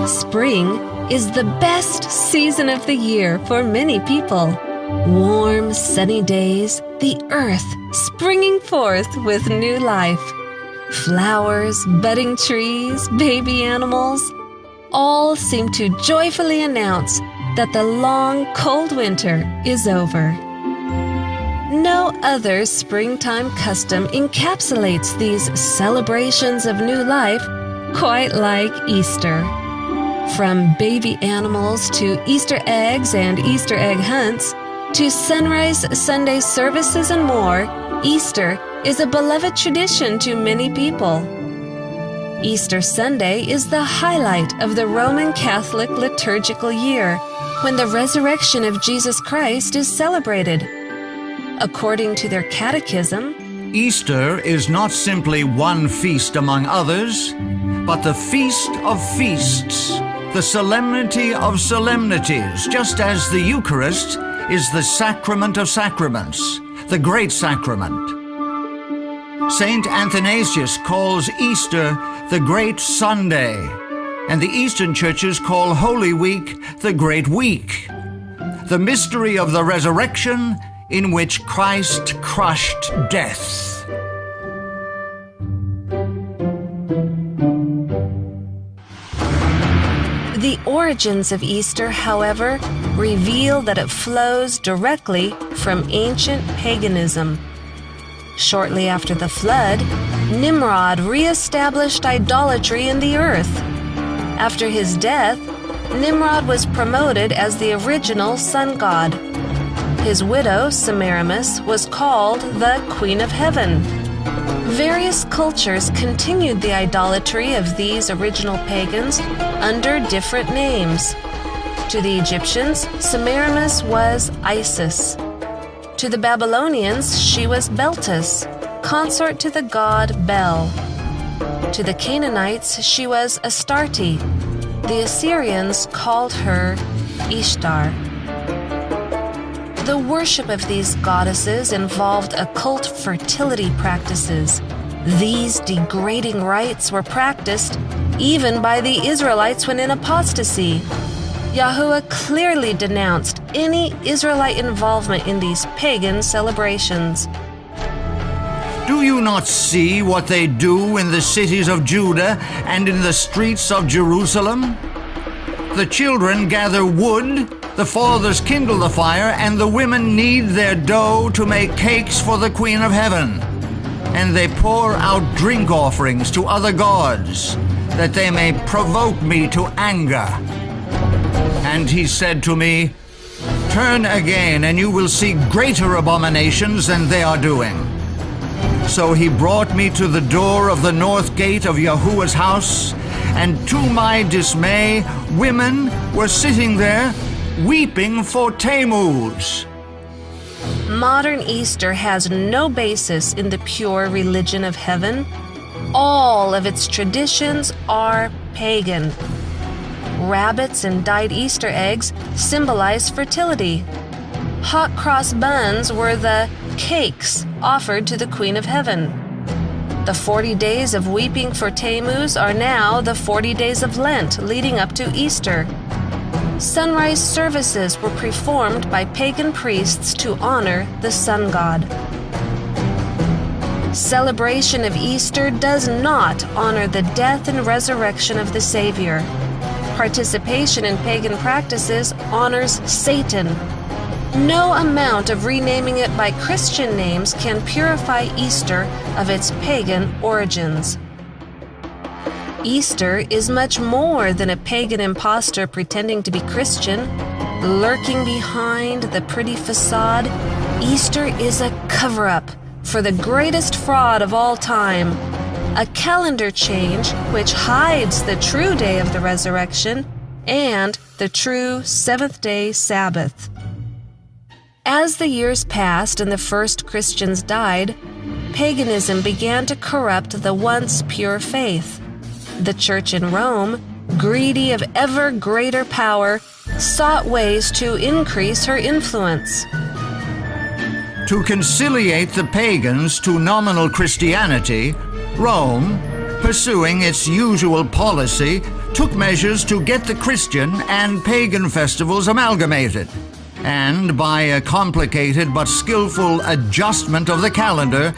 Spring is the best season of the year for many people. Warm, sunny days, the earth springing forth with new life. Flowers, budding trees, baby animals, all seem to joyfully announce that the long, cold winter is over. No other springtime custom encapsulates these celebrations of new life quite like Easter. From baby animals to Easter eggs and Easter egg hunts, to sunrise Sunday services and more, Easter is a beloved tradition to many people. Easter Sunday is the highlight of the Roman Catholic liturgical year, when the resurrection of Jesus Christ is celebrated. According to their catechism, Easter is not simply one feast among others, but the feast of feasts, the solemnity of solemnities, just as the Eucharist is the sacrament of sacraments, the great sacrament. Saint Athanasius calls Easter the Great Sunday, and the Eastern churches call Holy Week the Great Week, the mystery of the resurrection in which Christ crushed death. The origins of Easter, however, reveal that it flows directly from ancient paganism. Shortly after the flood, Nimrod re-established idolatry in the earth. After his death, Nimrod was promoted as the original sun god. His widow, Semiramis, was called the Queen of Heaven. Various cultures continued the idolatry of these original pagans under different names. To the Egyptians, Semiramis was Isis. To the Babylonians, she was Beltis, consort to the god Bel. To the Canaanites, she was Astarte. The Assyrians called her Ishtar. The worship of these goddesses involved occult fertility practices. These degrading rites were practiced even by the Israelites when in apostasy. Yahuwah clearly denounced any Israelite involvement in these pagan celebrations. Do you not see what they do in the cities of Judah and in the streets of Jerusalem? The children gather wood, the fathers kindle the fire, and the women knead their dough to make cakes for the Queen of Heaven. And they pour out drink offerings to other gods, that they may provoke me to anger. And he said to me, Turn again, and you will see greater abominations than they are doing. So he brought me to the door of the north gate of Yahuwah's house, and to my dismay, women were sitting there, weeping for Tammuz. Modern Easter has no basis in the pure religion of heaven. All of its traditions are pagan. Rabbits and dyed Easter eggs symbolize fertility. Hot cross buns were the cakes offered to the Queen of Heaven. The 40 days of weeping for Tammuz are now the 40 days of Lent leading up to Easter. Sunrise services were performed by pagan priests to honor the sun god. Celebration of Easter does not honor the death and resurrection of the Savior. Participation in pagan practices honors Satan. No amount of renaming it by Christian names can purify Easter of its pagan origins. Easter is much more than a pagan impostor pretending to be Christian, lurking behind the pretty facade. Easter is a cover-up for the greatest fraud of all time, a calendar change which hides the true day of the resurrection and the true seventh-day Sabbath. As the years passed and the first Christians died, paganism began to corrupt the once pure faith. The Church in Rome, greedy of ever greater power, sought ways to increase her influence. To conciliate the pagans to nominal Christianity, Rome, pursuing its usual policy, took measures to get the Christian and pagan festivals amalgamated, and by a complicated but skillful adjustment of the calendar,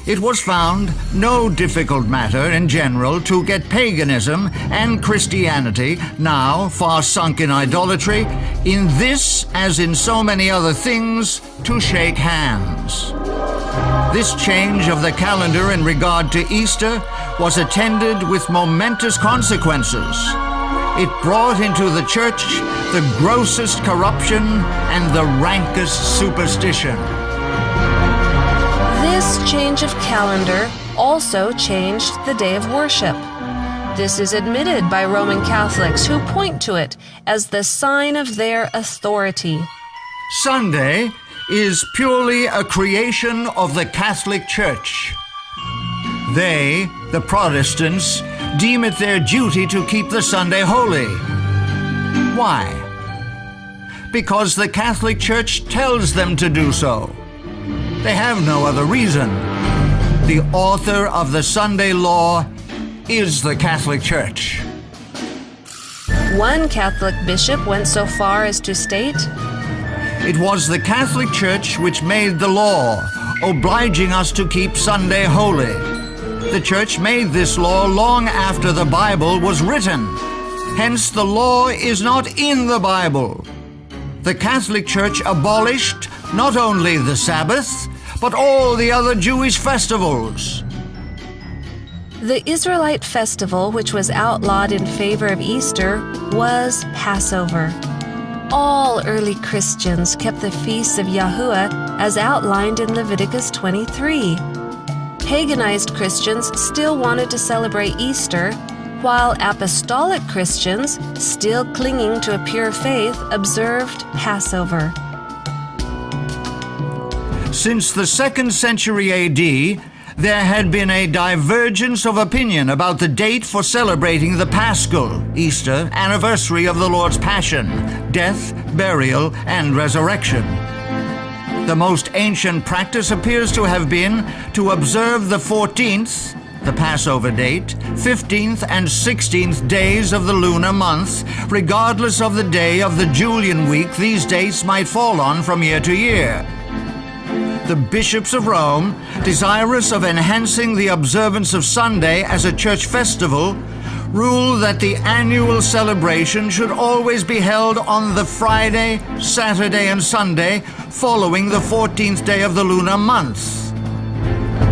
it was found no difficult matter in general to get paganism and Christianity, now far sunk in idolatry, in this as in so many other things, to shake hands. This change of the calendar in regard to Easter was attended with momentous consequences. It brought into the church the grossest corruption and the rankest superstition. This change of calendar also changed the day of worship. This is admitted by Roman Catholics who point to it as the sign of their authority. Sunday is purely a creation of the Catholic Church. They, the Protestants, deem it their duty to keep the Sunday holy. Why? Because the Catholic Church tells them to do so. They have no other reason. The author of the Sunday law is the Catholic Church. One Catholic bishop went so far as to state, "It was the Catholic Church which made the law, obliging us to keep Sunday holy. The Church made this law long after the Bible was written. Hence the law is not in the Bible. The Catholic Church abolished not only the Sabbath, but all the other Jewish festivals." The Israelite festival, which was outlawed in favor of Easter, was Passover. All early Christians kept the feasts of Yahuwah as outlined in Leviticus 23. Paganized Christians still wanted to celebrate Easter, while apostolic Christians, still clinging to a pure faith, observed Passover. Since the 2nd century AD, there had been a divergence of opinion about the date for celebrating the Paschal, Easter, anniversary of the Lord's Passion, death, burial, and resurrection. The most ancient practice appears to have been to observe the 14th, the Passover date, 15th and 16th days of the lunar month, regardless of the day of the Julian week these dates might fall on from year to year. The bishops of Rome, desirous of enhancing the observance of Sunday as a church festival, ruled that the annual celebration should always be held on the Friday, Saturday, and Sunday following the 14th day of the lunar month.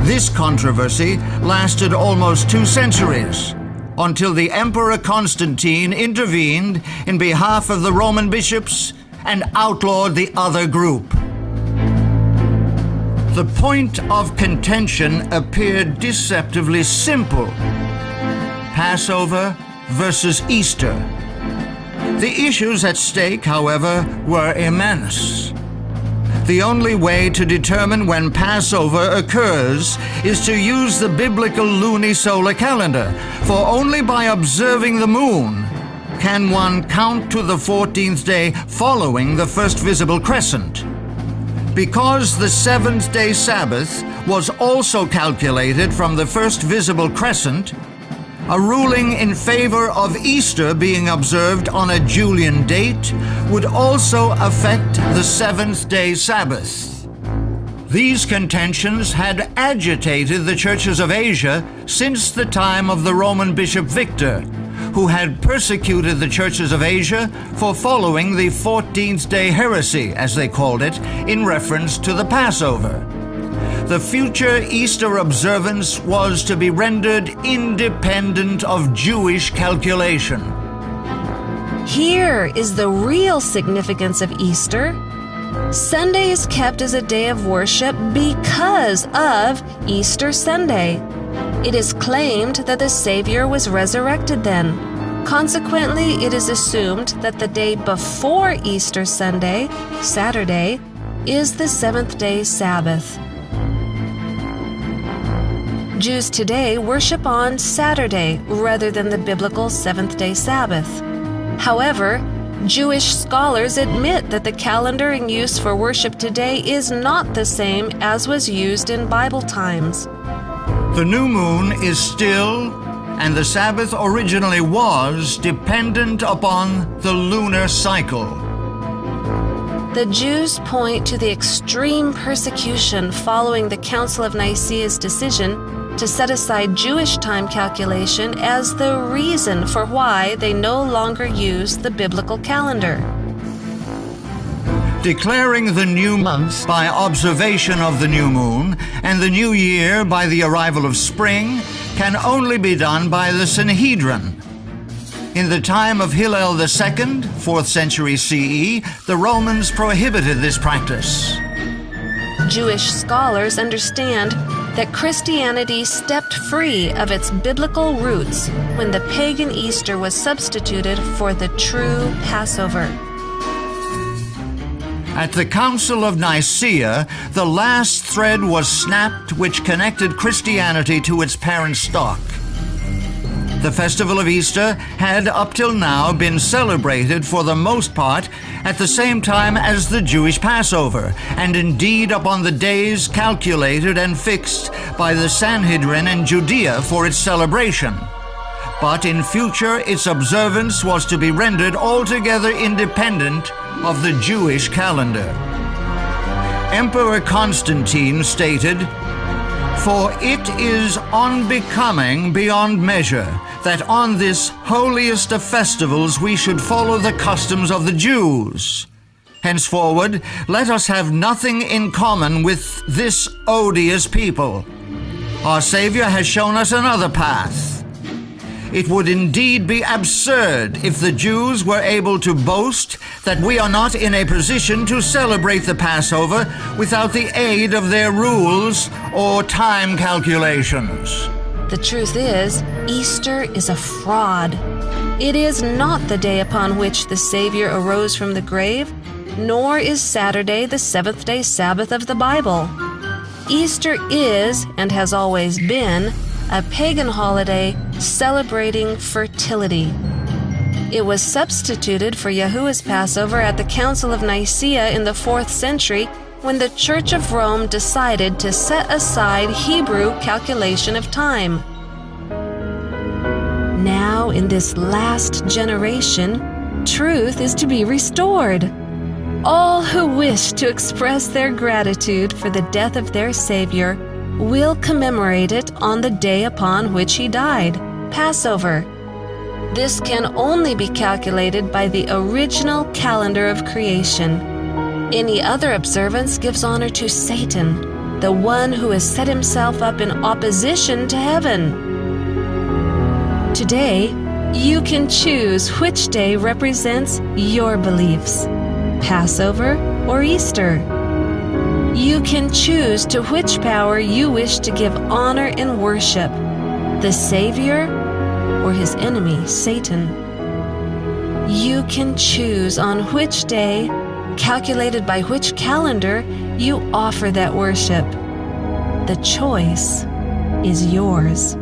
This controversy lasted almost 2 centuries, until the Emperor Constantine intervened in behalf of the Roman bishops and outlawed the other group. The point of contention appeared deceptively simple: Passover versus Easter. The issues at stake, however, were immense. The only way to determine when Passover occurs is to use the biblical lunisolar calendar, for only by observing the moon can one count to the 14th day following the first visible crescent. Because the 7th-day Sabbath was also calculated from the first visible crescent, a ruling in favor of Easter being observed on a Julian date would also affect the 7th-day Sabbath. These contentions had agitated the churches of Asia since the time of the Roman Bishop Victor, who had persecuted the churches of Asia for following the 14th-day heresy, as they called it, in reference to the Passover. The future Easter observance was to be rendered independent of Jewish calculation. Here is the real significance of Easter. Sunday is kept as a day of worship because of Easter Sunday. It is claimed that the Savior was resurrected then. Consequently, it is assumed that the day before Easter Sunday, Saturday, is the 7th-day Sabbath. Jews today worship on Saturday rather than the biblical 7th-day Sabbath. However, Jewish scholars admit that the calendar in use for worship today is not the same as was used in Bible times. The new moon is still and the Sabbath originally was dependent upon the lunar cycle. The Jews point to the extreme persecution following the Council of Nicaea's decision to set aside Jewish time calculation as the reason for why they no longer use the biblical calendar. Declaring the new month by observation of the new moon and the new year by the arrival of spring can only be done by the Sanhedrin. In the time of Hillel II, 4th century CE, the Romans prohibited this practice. Jewish scholars understand that Christianity stepped free of its biblical roots when the pagan Easter was substituted for the true Passover. At the Council of Nicaea, the last thread was snapped which connected Christianity to its parent stock. The festival of Easter had up till now been celebrated for the most part at the same time as the Jewish Passover, and indeed upon the days calculated and fixed by the Sanhedrin in Judea for its celebration. But in future its observance was to be rendered altogether independent of the Jewish calendar. Emperor Constantine stated, "For it is unbecoming beyond measure that on this holiest of festivals we should follow the customs of the Jews. Henceforward, let us have nothing in common with this odious people. Our Savior has shown us another path. It would indeed be absurd if the Jews were able to boast that we are not in a position to celebrate the Passover without the aid of their rules or time calculations." The truth is, Easter is a fraud. It is not the day upon which the Savior arose from the grave, nor is Saturday the seventh-day Sabbath of the Bible. Easter is, and has always been, a pagan holiday celebrating fertility. It was substituted for Yahuwah's Passover at the Council of Nicaea in the 4th century when the Church of Rome decided to set aside Hebrew calculation of time. Now, in this last generation, truth is to be restored. All who wish to express their gratitude for the death of their Savior will commemorate it on the day upon which he died, Passover. This can only be calculated by the original calendar of creation. Any other observance gives honor to Satan, the one who has set himself up in opposition to heaven. Today, you can choose which day represents your beliefs, Passover or Easter. You can choose to which power you wish to give honor and worship, the Savior or his enemy, Satan. You can choose on which day, calculated by which calendar, you offer that worship. The choice is yours.